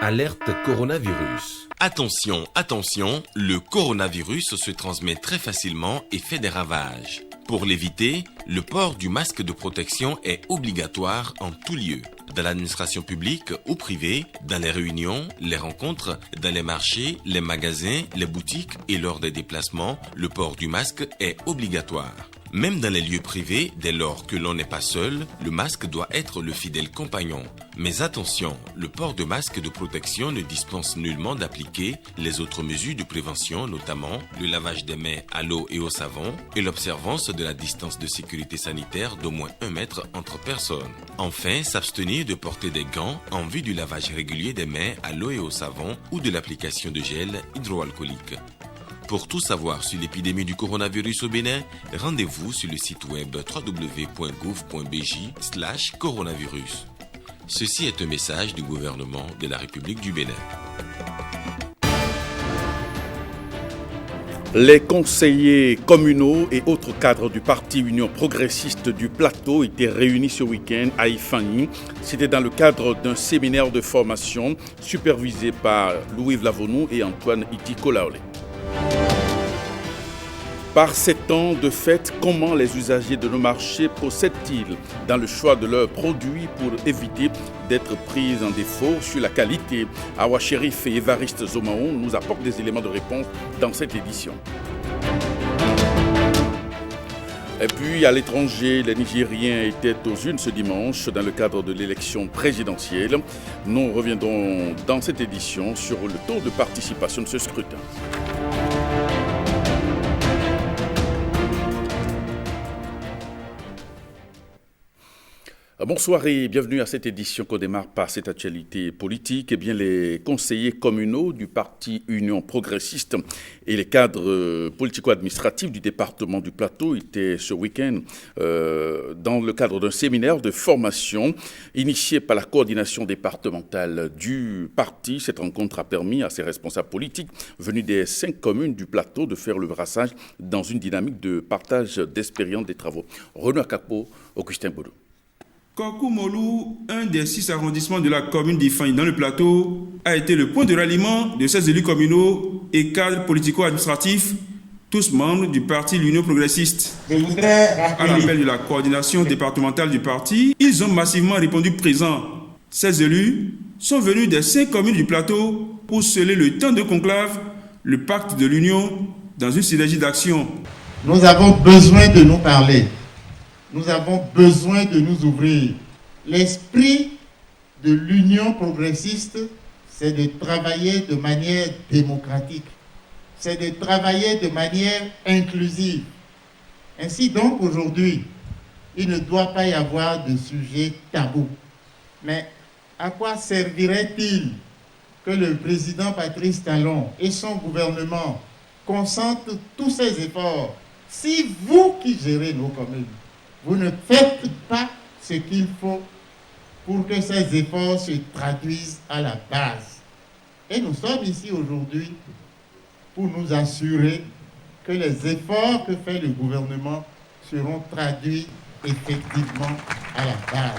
Alerte coronavirus. Attention, attention, le coronavirus se transmet très facilement et fait des ravages. Pour l'éviter, le port du masque de protection est obligatoire en tout lieu. Dans l'administration publique ou privée, dans les réunions, les rencontres, dans les marchés, les magasins, les boutiques et lors des déplacements, le port du masque est obligatoire. Même dans les lieux privés, dès lors que l'on n'est pas seul, le masque doit être le fidèle compagnon. Mais attention, le port de masque de protection ne dispense nullement d'appliquer les autres mesures de prévention, notamment le lavage des mains à l'eau et au savon et l'observance de la distance de sécurité sanitaire d'au moins 1 mètre entre personnes. Enfin, s'abstenir de porter des gants en vue du lavage régulier des mains à l'eau et au savon ou de l'application de gel hydroalcoolique. Pour tout savoir sur l'épidémie du coronavirus au Bénin, rendez-vous sur le site web www.gouv.bj/coronavirus. Ceci est un message du gouvernement de la République du Bénin. Les conseillers communaux et autres cadres du parti Union progressiste du Plateau étaient réunis ce week-end à Ifani. C'était dans le cadre d'un séminaire de formation supervisé par Louis Lavonou et Antoine Iti-Kolaolé. Par ces temps de fête, comment les usagers de nos marchés procèdent-ils dans le choix de leurs produits pour éviter d'être pris en défaut sur la qualité? Awa Chérif et Évariste Zomaon nous apportent des éléments de réponse dans cette édition. Et puis à l'étranger, les Nigériens étaient aux urnes ce dimanche dans le cadre de l'élection présidentielle. Nous reviendrons dans cette édition sur le taux de participation de ce scrutin. Bonsoir et bienvenue à cette édition qu'on démarre par cette actualité politique. Eh bien, les conseillers communaux du parti Union progressiste et les cadres politico-administratifs du département du Plateau étaient ce week-end dans le cadre d'un séminaire de formation initié par la coordination départementale du parti. Cette rencontre a permis à ces responsables politiques venus des 5 communes du Plateau de faire le brassage dans une dynamique de partage d'expérience des travaux. Renaud Akakpo, Augustin Boudou. Kokou-Molou, un des 6 arrondissements de la commune d'Ifani dans le Plateau, a été le point de ralliement de ces élus communaux et cadres politico-administratifs, tous membres du parti l'Union progressiste. À l'appel de la coordination départementale du parti, ils ont massivement répondu présents. Ces élus sont venus des 5 communes du Plateau pour sceller le temps de conclave, le pacte de l'Union, dans une synergie d'action. Nous avons besoin de nous parler. Nous avons besoin de nous ouvrir. L'esprit de l'Union progressiste, c'est de travailler de manière démocratique. C'est de travailler de manière inclusive. Ainsi donc, aujourd'hui, il ne doit pas y avoir de sujet tabou. Mais à quoi servirait-il que le président Patrice Talon et son gouvernement concentrent tous ces efforts si vous qui gérez nos communes, vous ne faites pas ce qu'il faut pour que ces efforts se traduisent à la base. Et nous sommes ici aujourd'hui pour nous assurer que les efforts que fait le gouvernement seront traduits effectivement à la base.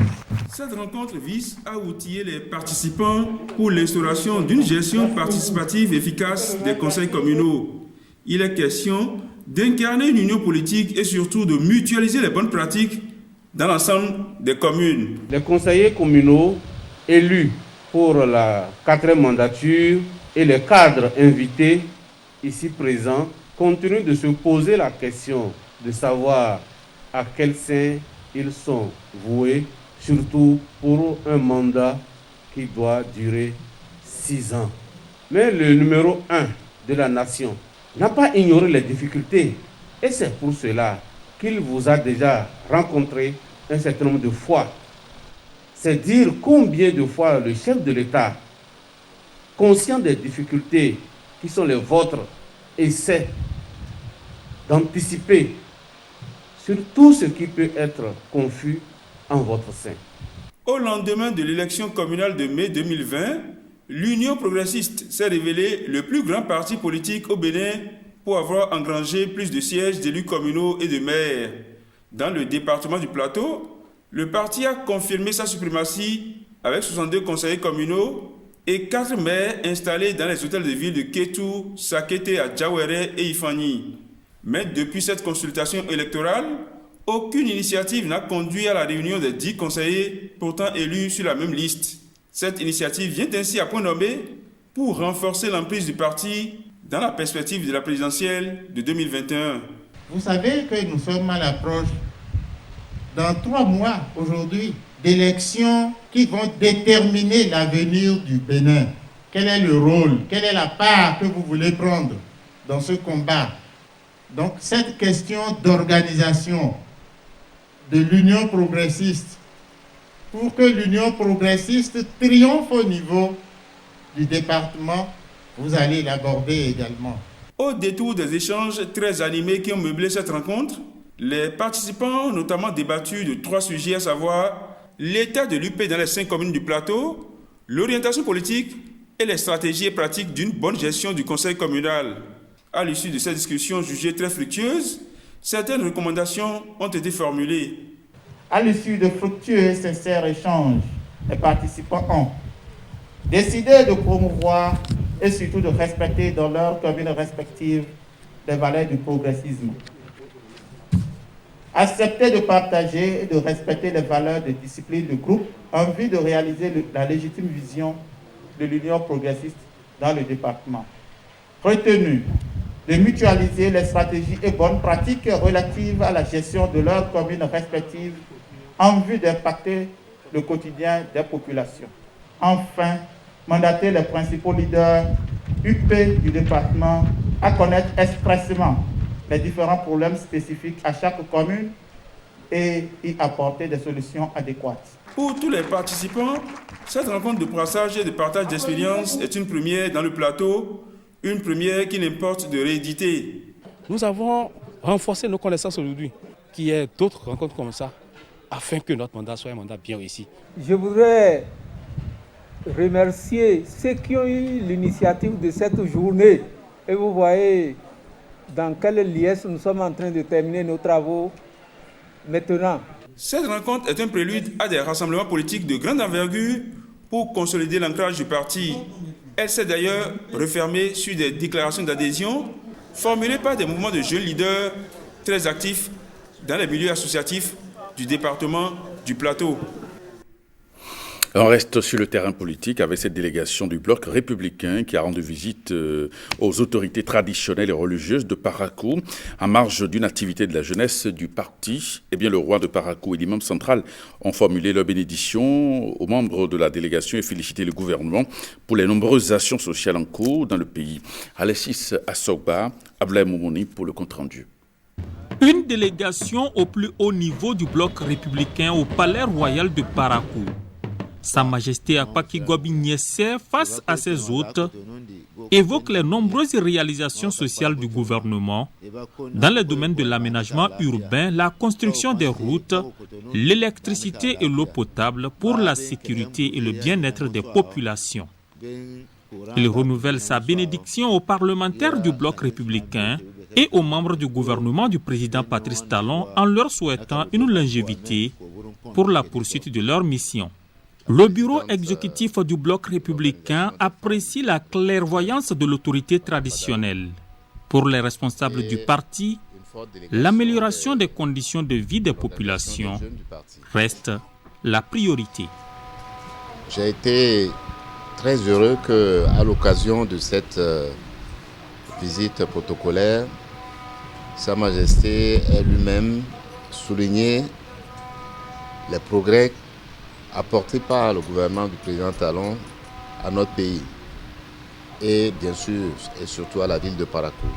Cette rencontre vise à outiller les participants pour l'instauration d'une gestion participative efficace des conseils communaux. Il est question d'incarner une union politique et surtout de mutualiser les bonnes pratiques dans l'ensemble des communes. Les conseillers communaux élus pour la 4e mandature et les cadres invités ici présents continuent de se poser la question de savoir à quel sein ils sont voués, surtout pour un mandat qui doit durer 6 ans. Mais le numéro 1 de la nation n'a pas ignoré les difficultés et c'est pour cela qu'il vous a déjà rencontré un certain nombre de fois. C'est dire combien de fois le chef de l'État, conscient des difficultés qui sont les vôtres, essaie d'anticiper sur tout ce qui peut être confus en votre sein. Au lendemain de l'élection communale de mai 2020, l'Union progressiste s'est révélée le plus grand parti politique au Bénin pour avoir engrangé plus de sièges d'élus communaux et de maires. Dans le département du Plateau, le parti a confirmé sa suprématie avec 62 conseillers communaux et 4 maires installés dans les hôtels de ville de Kétou, Sakete, Adjawere et Ifani. Mais depuis cette consultation électorale, aucune initiative n'a conduit à la réunion des 10 conseillers pourtant élus sur la même liste. Cette initiative vient ainsi à point nommé pour renforcer l'emprise du parti dans la perspective de la présidentielle de 2021. Vous savez que nous sommes à l'approche, dans 3 mois aujourd'hui, d'élections qui vont déterminer l'avenir du Bénin. Quel est le rôle, quelle est la part que vous voulez prendre dans ce combat? Donc cette question d'organisation de l'Union progressiste, pour que l'Union progressiste triomphe au niveau du département, vous allez l'aborder également. Au détour des échanges très animés qui ont meublé cette rencontre, les participants ont notamment débattu de 3 sujets, à savoir l'état de l'UP dans les 5 communes du plateau, l'orientation politique et les stratégies et pratiques d'une bonne gestion du conseil communal. À l'issue de cette discussion jugée très fructueuse, certaines recommandations ont été formulées. À l'issue de fructueux et sincères échanges, les participants ont décidé de promouvoir et surtout de respecter dans leurs communes respectives les valeurs du progressisme. Accepter de partager et de respecter les valeurs de discipline de groupe en vue de réaliser la légitime vision de l'Union progressiste dans le département. Retenu de mutualiser les stratégies et bonnes pratiques relatives à la gestion de leurs communes respectives en vue d'impacter le quotidien des populations. Enfin, mandater les principaux leaders UP du département à connaître expressément les différents problèmes spécifiques à chaque commune et y apporter des solutions adéquates. Pour tous les participants, cette rencontre de brassage et de partage d'expériences est une première dans le plateau, une première qu'il importe de rééditer. Nous avons renforcé nos connaissances aujourd'hui, qu'il y ait d'autres rencontres comme ça, afin que notre mandat soit un mandat bien réussi. Je voudrais remercier ceux qui ont eu l'initiative de cette journée. Et vous voyez dans quelle liesse nous sommes en train de terminer nos travaux maintenant. Cette rencontre est un prélude à des rassemblements politiques de grande envergure pour consolider l'ancrage du parti. Elle s'est d'ailleurs refermée sur des déclarations d'adhésion formulées par des mouvements de jeunes leaders très actifs dans les milieux associatifs du département du Plateau. On reste sur le terrain politique avec cette délégation du bloc républicain qui a rendu visite aux autorités traditionnelles et religieuses de Parakou en marge d'une activité de la jeunesse du parti. Eh bien, le roi de Parakou et l'imam central ont formulé leur bénédiction aux membres de la délégation et félicité le gouvernement pour les nombreuses actions sociales en cours dans le pays. Alexis Assogba, Ablaye Moumouni pour le compte-rendu. Une délégation au plus haut niveau du bloc républicain au palais royal de Parakou. Sa Majesté Apaki Gobi Nyesse, face à ses hôtes, évoque les nombreuses réalisations sociales du gouvernement dans les domaines de l'aménagement urbain, la construction des routes, l'électricité et l'eau potable pour la sécurité et le bien-être des populations. Il renouvelle sa bénédiction aux parlementaires du bloc républicain et aux membres du gouvernement du président Patrice Talon en leur souhaitant une longévité pour la poursuite de leur mission. Le bureau exécutif du bloc républicain apprécie la clairvoyance de l'autorité traditionnelle. Pour les responsables du parti, l'amélioration des conditions de vie des populations reste la priorité. J'ai été très heureux qu'à l'occasion de cette visite protocolaire, Sa Majesté ait lui-même souligné les progrès apportés par le gouvernement du président Talon à notre pays et bien sûr et surtout à la ville de Parakou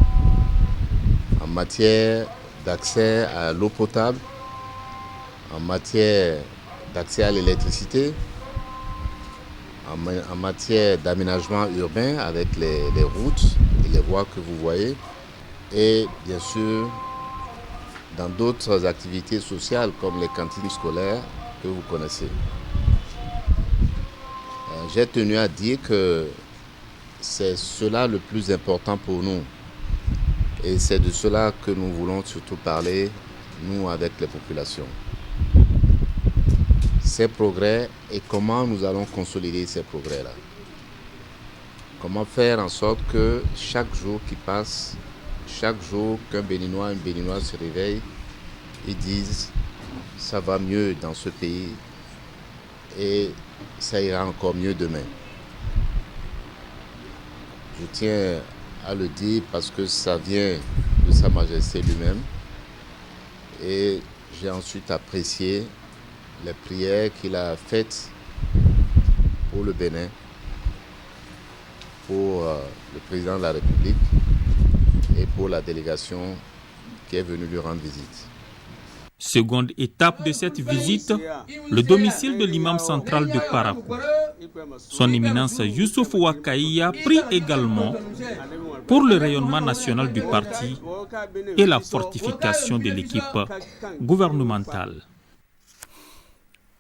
en matière d'accès à l'eau potable, en matière d'accès à l'électricité, en matière d'aménagement urbain avec les routes et les voies que vous voyez et bien sûr dans d'autres activités sociales comme les cantines scolaires que vous connaissez. J'ai tenu à dire que c'est cela le plus important pour nous et c'est de cela que nous voulons surtout parler, nous, avec les populations. Ces progrès et comment nous allons consolider ces progrès-là. Comment faire en sorte que chaque jour qui passe, chaque jour qu'un Béninois, une Béninoise se réveille, ils disent « ça va mieux dans ce pays et ça ira encore mieux demain ». Je tiens à le dire parce que ça vient de Sa Majesté lui-même et j'ai ensuite apprécié les prières qu'il a faites pour le Bénin, pour le président de la République et pour la délégation qui est venue lui rendre visite. Seconde étape de cette visite, le domicile de l'imam central de Parakou. Son éminence Youssouf Ouakaïa prie également pour le rayonnement national du parti et la fortification de l'équipe gouvernementale.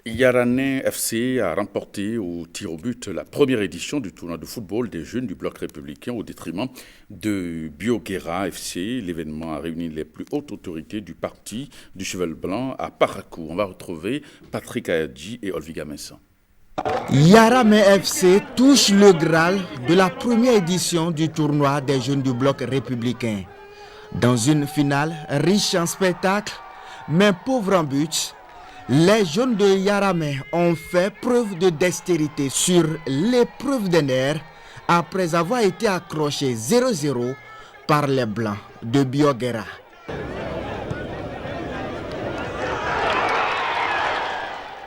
Yarané FC a remporté au tir au but la première édition du tournoi de football des jeunes du bloc républicain au détriment de Bioguera FC. L'événement a réuni les plus hautes autorités du parti du Cheval Blanc à Parakou. On va retrouver Patrick Ayadji et Olviga Messan. Yaramé FC touche le Graal de la première édition du tournoi des jeunes du bloc républicain. Dans une finale riche en spectacles, mais pauvre en buts, les jeunes de Yaramé ont fait preuve de dextérité sur l'épreuve des nerfs après avoir été accrochés 0-0 par les Blancs de Bioguera.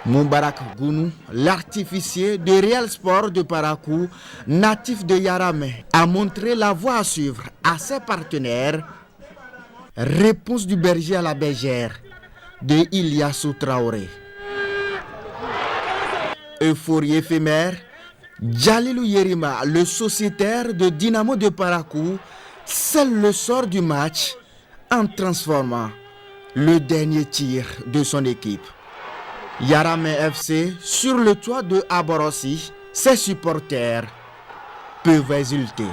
Moubarak Gounou, l'artificier de Real Sport de Parakou, natif de Yaramé, a montré la voie à suivre à ses partenaires. Réponse du berger à la bergère de Ilyassou Traoré. Euphorie éphémère, Djalilou Yerima, le sociétaire de Dynamo de Parakou, scelle le sort du match en transformant le dernier tir de son équipe. Yaramé FC, sur le toit de Aborossi, ses supporters peuvent exulter.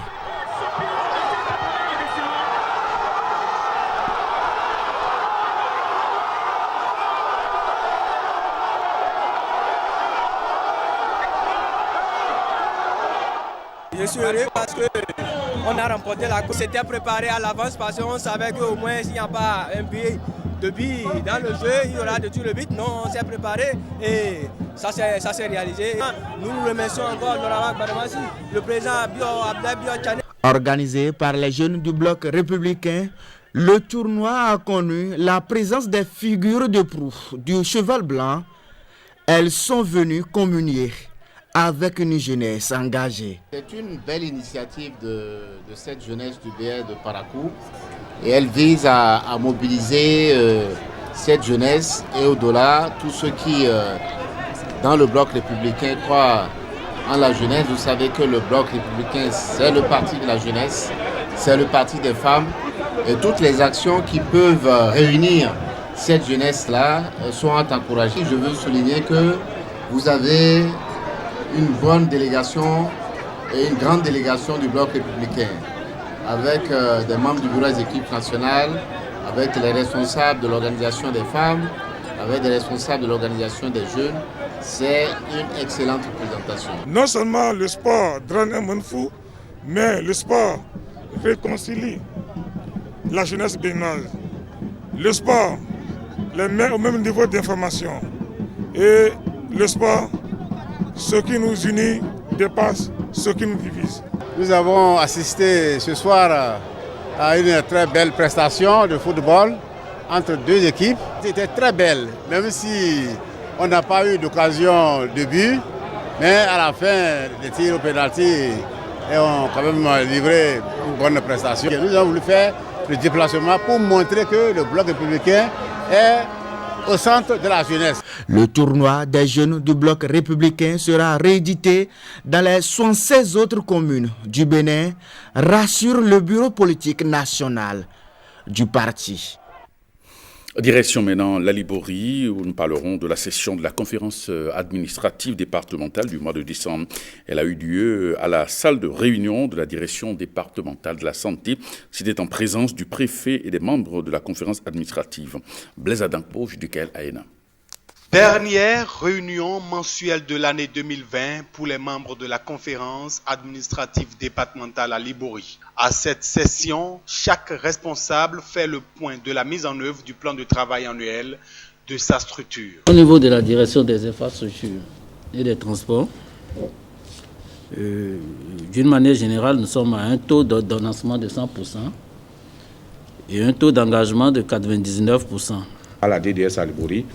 Je suis heureux parce qu'on a remporté la course. C'était préparé à l'avance parce qu'on savait qu'au moins s'il n'y a pas un but de but dans le jeu, il y aura de tout le but. Non, on s'est préparé et ça s'est réalisé. Nous remercions encore Laurent Badamasi, le président Abdel Bio. Organisé par les jeunes du bloc républicain, le tournoi a connu la présence des figures de proue du Cheval Blanc. Elles sont venues communier avec une jeunesse engagée. C'est une belle initiative de cette jeunesse du BR de Parakou et elle vise à mobiliser cette jeunesse et au-delà tous ceux qui dans le bloc républicain croient en la jeunesse. Vous savez que le bloc républicain c'est le parti de la jeunesse, c'est le parti des femmes et toutes les actions qui peuvent réunir cette jeunesse-là sont encouragées. Je veux souligner que vous avez une bonne délégation et une grande délégation du bloc républicain avec des membres du bureau des équipes nationales, avec les responsables de l'organisation des femmes, avec des responsables de l'organisation des jeunes. C'est une excellente représentation. Non seulement le sport draine un monde fou, mais le sport réconcilie la jeunesse béninoise. Le sport les met au même niveau d'information et le sport, ce qui nous unit dépasse ce qui nous divise. Nous avons assisté ce soir à une très belle prestation de football entre deux équipes. C'était très belle, même si on n'a pas eu d'occasion de but, mais à la fin des tirs au pénalty, ont quand même livré une bonne prestation. Nous avons voulu faire le déplacement pour montrer que le bloc républicain est au centre de la jeunesse. Le tournoi des jeunes du bloc républicain sera réédité dans les 76 autres communes du Bénin, rassure le bureau politique national du parti. Direction maintenant la Liborie, où nous parlerons de la session de la conférence administrative départementale du mois de décembre. Elle a eu lieu à la salle de réunion de la direction départementale de la santé. C'était en présence du préfet et des membres de la conférence administrative. Blaise Adankpo, Judikel Aena. Dernière réunion mensuelle de l'année 2020 pour les membres de la conférence administrative départementale à Libory. À cette session, chaque responsable fait le point de la mise en œuvre du plan de travail annuel de sa structure. Au niveau de la direction des infrastructures et des transports, d'une manière générale, nous sommes à un taux d'ordonnancement de 100% et un taux d'engagement de 99%. À la DDS à Libory,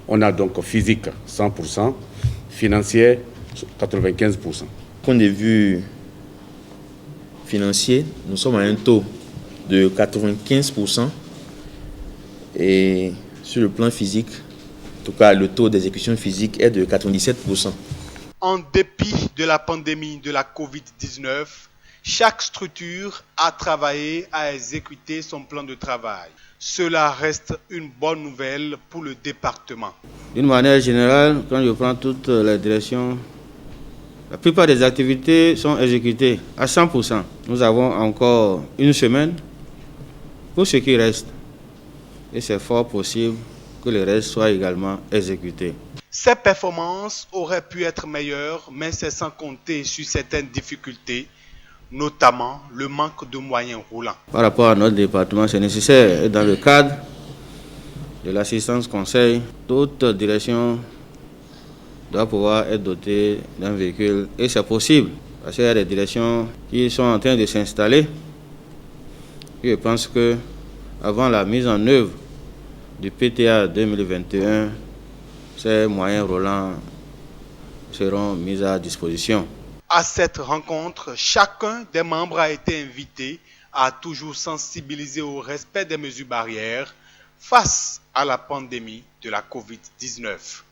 on a donc physique 100%, financier 95%. Point de vue financier, nous sommes à un taux de 95% et sur le plan physique, en tout cas le taux d'exécution physique est de 97%. En dépit de la pandémie de la Covid-19, chaque structure a travaillé à exécuter son plan de travail. Cela reste une bonne nouvelle pour le département. D'une manière générale, quand je prends toutes les directions, la plupart des activités sont exécutées à 100%. Nous avons encore une semaine pour ce qui reste. Et c'est fort possible que le reste soit également exécuté. Ces performances auraient pu être meilleures, mais c'est sans compter sur certaines difficultés, notamment le manque de moyens roulants. Par rapport à notre département, c'est nécessaire. Et dans le cadre de l'assistance conseil, toute direction doit pouvoir être dotée d'un véhicule. Et c'est possible, parce qu'il y a des directions qui sont en train de s'installer. Et je pense qu'avant la mise en œuvre du PTA 2021, ces moyens roulants seront mis à disposition. À cette rencontre, chacun des membres a été invité à toujours sensibiliser au respect des mesures barrières face à la pandémie de la Covid-19.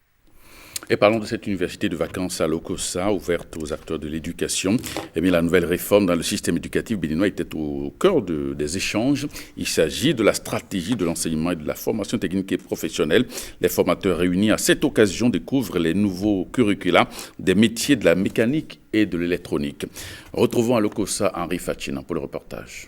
Et parlons de cette université de vacances à Lokossa, ouverte aux acteurs de l'éducation. Eh bien, la nouvelle réforme dans le système éducatif béninois était au cœur des échanges. Il s'agit de la stratégie de l'enseignement et de la formation technique et professionnelle. Les formateurs réunis à cette occasion découvrent les nouveaux curricula des métiers de la mécanique et de l'électronique. Retrouvons à Lokossa Henri Fachina pour le reportage.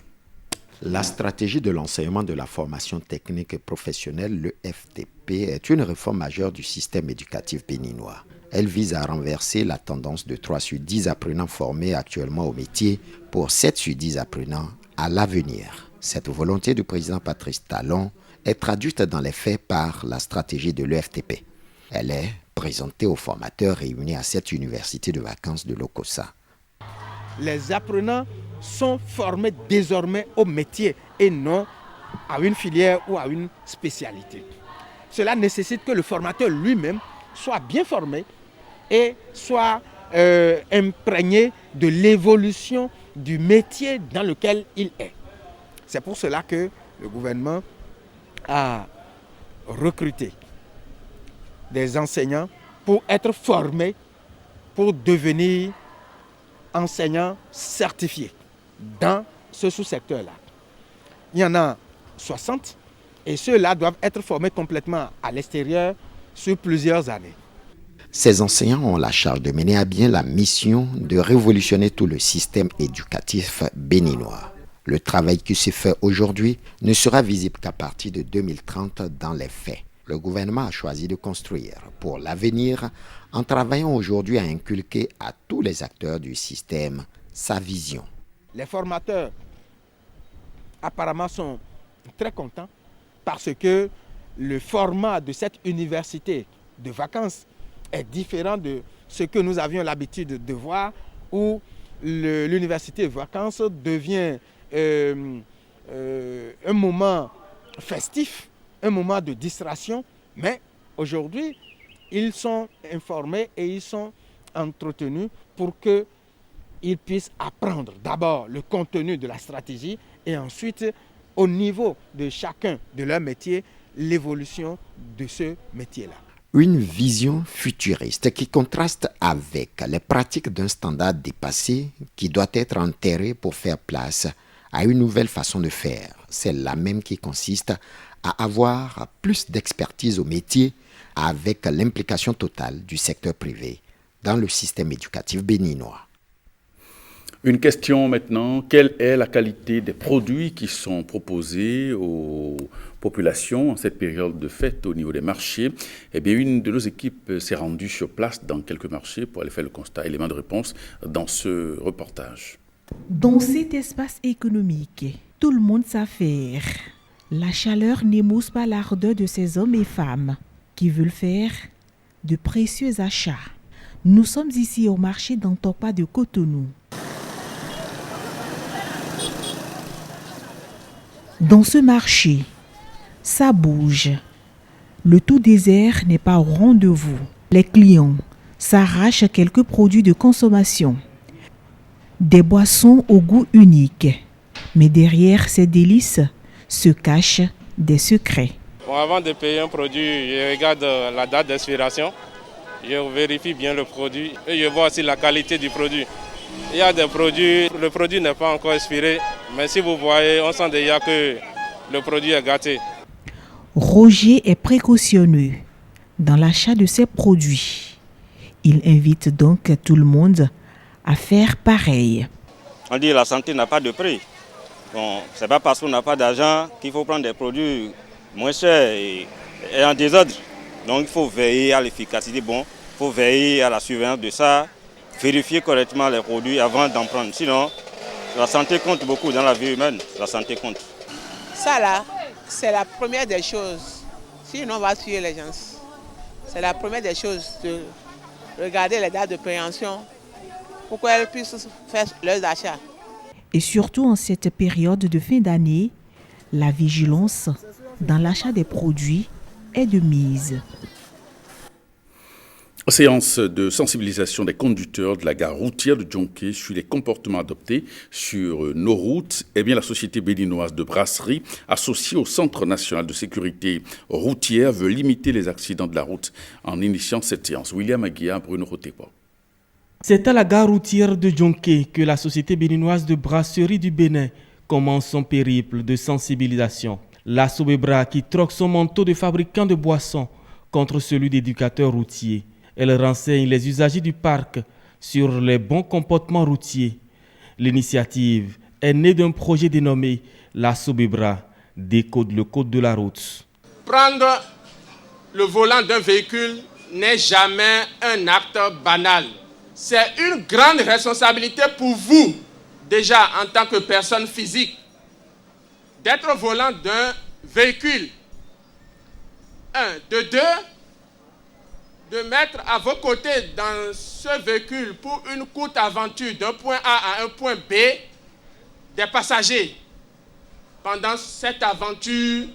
La stratégie de l'enseignement de la formation technique et professionnelle, le FTP, est une réforme majeure du système éducatif béninois. Elle vise à renverser la tendance de 3 sur 10 apprenants formés actuellement au métier pour 7 sur 10 apprenants à l'avenir. Cette volonté du président Patrice Talon est traduite dans les faits par la stratégie de l'EFTP. Elle est présentée aux formateurs réunis à cette université de vacances de Lokossa. Les apprenants sont formés désormais au métier et non à une filière ou à une spécialité. Cela nécessite que le formateur lui-même soit bien formé et soit imprégné de l'évolution du métier dans lequel il est. C'est pour cela que le gouvernement a recruté des enseignants pour être formés, pour devenir enseignants certifiés dans ce sous-secteur-là. Il y en a 60 et ceux-là doivent être formés complètement à l'extérieur sur plusieurs années. Ces enseignants ont la charge de mener à bien la mission de révolutionner tout le système éducatif béninois. Le travail qui se fait aujourd'hui ne sera visible qu'à partir de 2030 dans les faits. Le gouvernement a choisi de construire pour l'avenir en travaillant aujourd'hui à inculquer à tous les acteurs du système sa vision. Les formateurs apparemment sont très contents parce que le format de cette université de vacances est différent de ce que nous avions l'habitude de voir, où l'université de vacances devient un moment festif, un moment de distraction, mais aujourd'hui, ils sont informés et ils sont entretenus pour qu'ils puissent apprendre d'abord le contenu de la stratégie et ensuite, au niveau de chacun de leur métier, l'évolution de ce métier-là. Une vision futuriste qui contraste avec les pratiques d'un standard dépassé qui doit être enterré pour faire place à une nouvelle façon de faire. C'est la même qui consiste à avoir plus d'expertise au métier avec l'implication totale du secteur privé dans le système éducatif béninois. Une question maintenant, quelle est la qualité des produits qui sont proposés aux populations en cette période de fête au niveau des marchés? Eh bien, une de nos équipes s'est rendue sur place dans quelques marchés pour aller faire le constat. Élément de réponse dans ce reportage. Dans cet espace économique, tout le monde s'affaire. La chaleur n'émousse pas l'ardeur de ces hommes et femmes qui veulent faire de précieux achats. Nous sommes ici au marché d'Antopa de Cotonou. Dans ce marché, ça bouge. Le tout désert n'est pas au rendez-vous. Les clients s'arrachent quelques produits de consommation. Des boissons au goût unique. Mais derrière ces délices se cachent des secrets. Bon, avant de payer un produit, je regarde la date d'expiration. Je vérifie bien le produit et je vois aussi la qualité du produit. Il y a des produits, le produit n'est pas encore expiré, mais si vous voyez, on sent déjà que le produit est gâté. Roger est précautionneux dans l'achat de ses produits. Il invite donc tout le monde à faire pareil. On dit que la santé n'a pas de prix. Bon, ce n'est pas parce qu'on n'a pas d'argent qu'il faut prendre des produits moins chers et en désordre. Donc il faut veiller à l'efficacité, il faut veiller à la surveillance de ça, vérifier correctement les produits avant d'en prendre. Sinon, la santé compte beaucoup dans la vie humaine, la santé compte. Ça là, c'est la première des choses. Sinon on va tuer les gens. C'est la première des choses de regarder les dates de péremption pour qu'elles puissent faire leurs achats. Et surtout en cette période de fin d'année, la vigilance dans l'achat des produits est de mise. Séance de sensibilisation des conducteurs de la gare routière de Djonké sur les comportements adoptés sur nos routes. Eh bien, la société béninoise de brasserie, associée au Centre national de sécurité routière, veut limiter les accidents de la route en initiant cette séance. William Aguia, Bruno Rotepa. C'est à la gare routière de Djonké que la société béninoise de brasserie du Bénin commence son périple de sensibilisation. La Sobebra qui troque son manteau de fabricant de boissons contre celui d'éducateur routier. Elle renseigne les usagers du parc sur les bons comportements routiers. L'initiative est née d'un projet dénommé La Sobebra, décode le code de la route. Prendre le volant d'un véhicule n'est jamais un acte banal. C'est une grande responsabilité pour vous, déjà en tant que personne physique, d'être au volant d'un véhicule. De deux, de mettre à vos côtés dans ce véhicule pour une courte aventure d'un point A à un point B des passagers. Pendant cette aventure,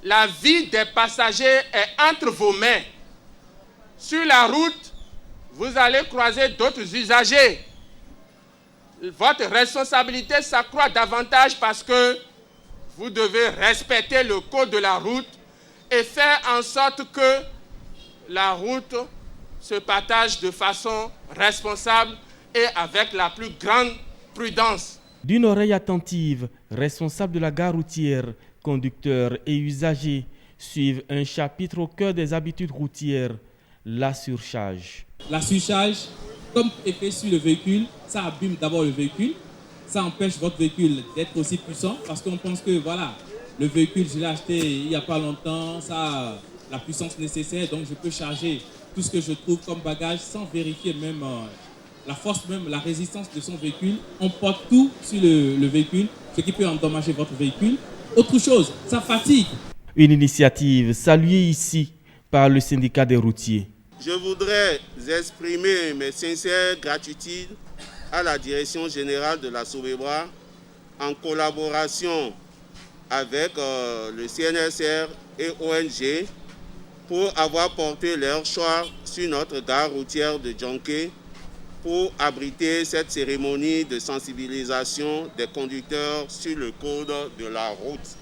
la vie des passagers est entre vos mains. Sur la route, vous allez croiser d'autres usagers. Votre responsabilité s'accroît davantage parce que vous devez respecter le code de la route et faire en sorte que la route se partage de façon responsable et avec la plus grande prudence. D'une oreille attentive, responsables de la gare routière, conducteurs et usagers suivent un chapitre au cœur des habitudes routières, la surcharge. La surcharge, comme effet sur le véhicule, ça abîme d'abord le véhicule, ça empêche votre véhicule d'être aussi puissant parce qu'on pense que voilà, le véhicule, je l'ai acheté il n'y a pas longtemps, ça a la puissance nécessaire, donc je peux charger tout ce que je trouve comme bagage sans vérifier même la force, même la résistance de son véhicule. On porte tout sur le véhicule, ce qui peut endommager votre véhicule. Autre chose, ça fatigue. Une initiative saluée ici par le syndicat des routiers. Je voudrais exprimer mes sincères gratitudes à la direction générale de la Sobebra en collaboration avec le CNSR et ONG pour avoir porté leur choix sur notre gare routière de Djonké pour abriter cette cérémonie de sensibilisation des conducteurs sur le code de la route.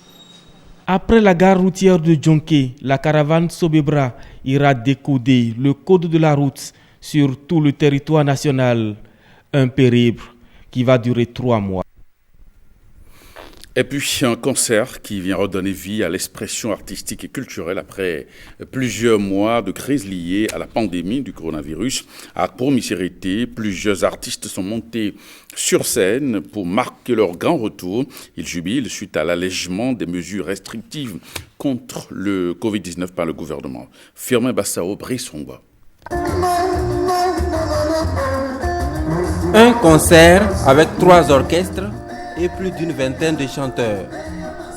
Après la gare routière de Djonké, la caravane Sobebra ira décoder le code de la route sur tout le territoire national. Un périple qui va durer 3 mois. Et puis un concert qui vient redonner vie à l'expression artistique et culturelle après plusieurs mois de crise liée à la pandémie du coronavirus. À Promisérité, plusieurs artistes sont montés sur scène pour marquer leur grand retour. Ils jubilent suite à l'allègement des mesures restrictives contre le Covid-19 par le gouvernement. Firmin Bassao, Brissonga. Un concert avec 3 orchestres et plus d'une vingtaine de chanteurs.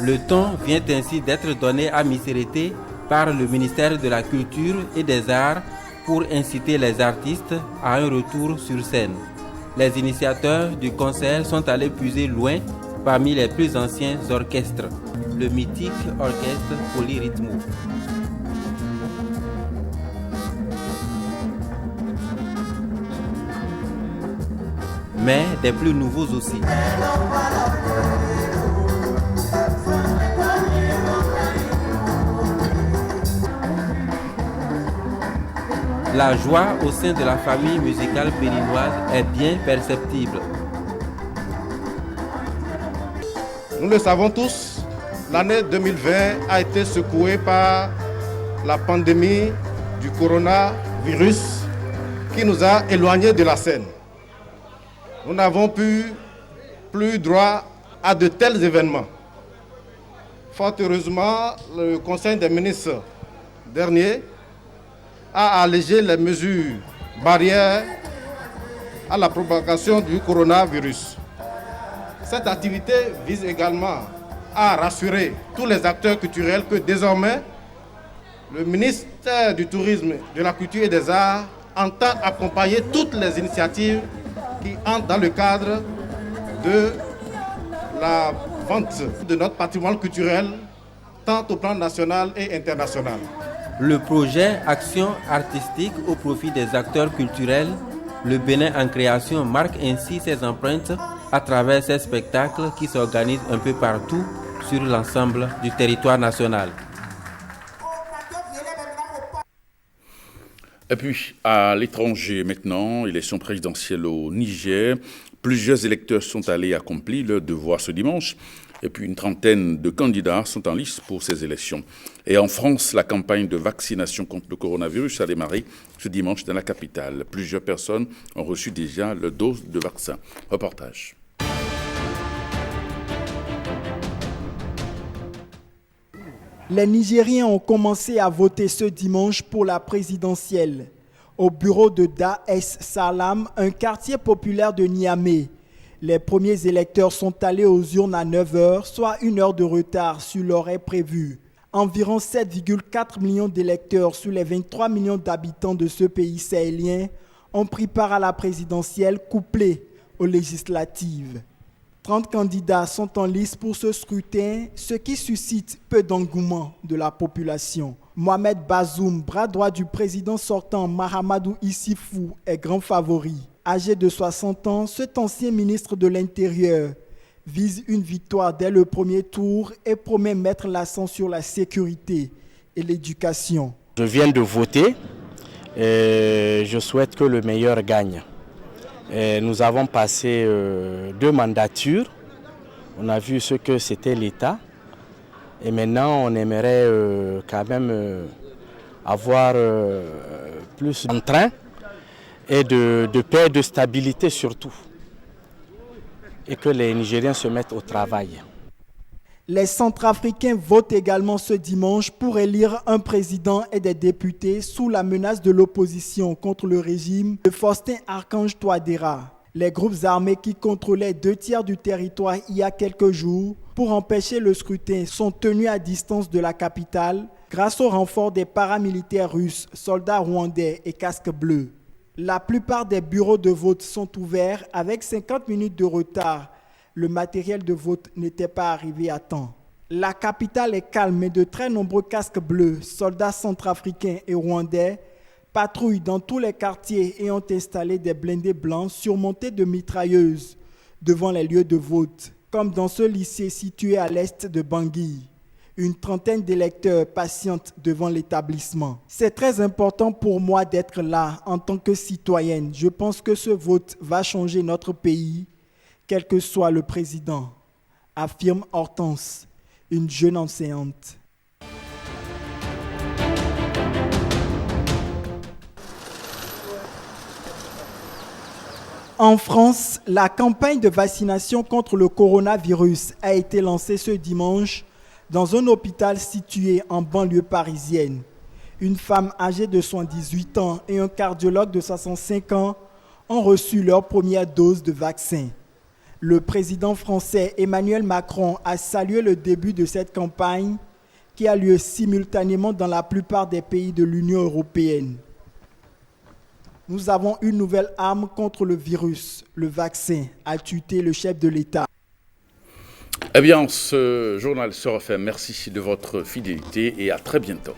Le ton vient ainsi d'être donné à Misérité par le ministère de la Culture et des Arts pour inciter les artistes à un retour sur scène. Les initiateurs du concert sont allés puiser loin parmi les plus anciens orchestres, le mythique orchestre Polyrythmo. Mais des plus nouveaux aussi. La joie au sein de la famille musicale béninoise est bien perceptible. Nous le savons tous, l'année 2020 a été secouée par la pandémie du coronavirus qui nous a éloignés de la scène. Nous n'avons plus droit à de tels événements. Fort heureusement, le Conseil des ministres dernier a allégé les mesures barrières à la propagation du coronavirus. Cette activité vise également à rassurer tous les acteurs culturels que désormais, le ministère du Tourisme, de la Culture et des Arts entend accompagner toutes les initiatives qui entrent dans le cadre de la vente de notre patrimoine culturel, tant au plan national et international. Le projet Action artistique au profit des acteurs culturels, le Bénin en création marque ainsi ses empreintes à travers ces spectacles qui s'organisent un peu partout sur l'ensemble du territoire national. Et puis, à l'étranger maintenant, élection présidentielle au Niger, plusieurs électeurs sont allés accomplir leur devoir ce dimanche. Et puis, une trentaine de candidats sont en lice pour ces élections. Et en France, la campagne de vaccination contre le coronavirus a démarré ce dimanche dans la capitale. Plusieurs personnes ont reçu déjà leur dose de vaccin. Reportage. Les Nigériens ont commencé à voter ce dimanche pour la présidentielle. Au bureau de Dar es Salaam, un quartier populaire de Niamey, les premiers électeurs sont allés aux urnes à 9h, soit 1 heure de retard sur l'horaire prévu. Environ 7,4 millions d'électeurs sur les 23 millions d'habitants de ce pays sahélien ont pris part à la présidentielle couplée aux législatives. 30 candidats sont en lice pour ce scrutin, ce qui suscite peu d'engouement de la population. Mohamed Bazoum, bras droit du président sortant Mahamadou Issifou, est grand favori. Âgé de 60 ans, cet ancien ministre de l'Intérieur vise une victoire dès le premier tour et promet mettre l'accent sur la sécurité et l'éducation. Je viens de voter et je souhaite que le meilleur gagne. Et nous avons passé 2 mandatures, on a vu ce que c'était l'État et maintenant on aimerait quand même avoir plus d'entrain et de paix et de stabilité surtout et que les Nigériens se mettent au travail. Les Centrafricains votent également ce dimanche pour élire un président et des députés sous la menace de l'opposition contre le régime de Faustin Archange Touadéra. Les groupes armés qui contrôlaient 2 tiers du territoire il y a quelques jours pour empêcher le scrutin sont tenus à distance de la capitale grâce au renfort des paramilitaires russes, soldats rwandais et casques bleus. La plupart des bureaux de vote sont ouverts avec 50 minutes de retard. Le matériel de vote n'était pas arrivé à temps. La capitale est calme, mais de très nombreux casques bleus, soldats centrafricains et rwandais, patrouillent dans tous les quartiers et ont installé des blindés blancs surmontés de mitrailleuses devant les lieux de vote, comme dans ce lycée situé à l'est de Bangui. Une trentaine d'électeurs patientent devant l'établissement. C'est très important pour moi d'être là en tant que citoyenne. Je pense que ce vote va changer notre pays, quel que soit le président, affirme Hortense, une jeune enseignante. En France, la campagne de vaccination contre le coronavirus a été lancée ce dimanche dans un hôpital situé en banlieue parisienne. Une femme âgée de 78 ans et un cardiologue de 65 ans ont reçu leur première dose de vaccin. Le président français Emmanuel Macron a salué le début de cette campagne qui a lieu simultanément dans la plupart des pays de l'Union européenne. Nous avons une nouvelle arme contre le virus, le vaccin, a tuté le chef de l'État. Eh bien, ce journal se refait. Merci de votre fidélité et à très bientôt.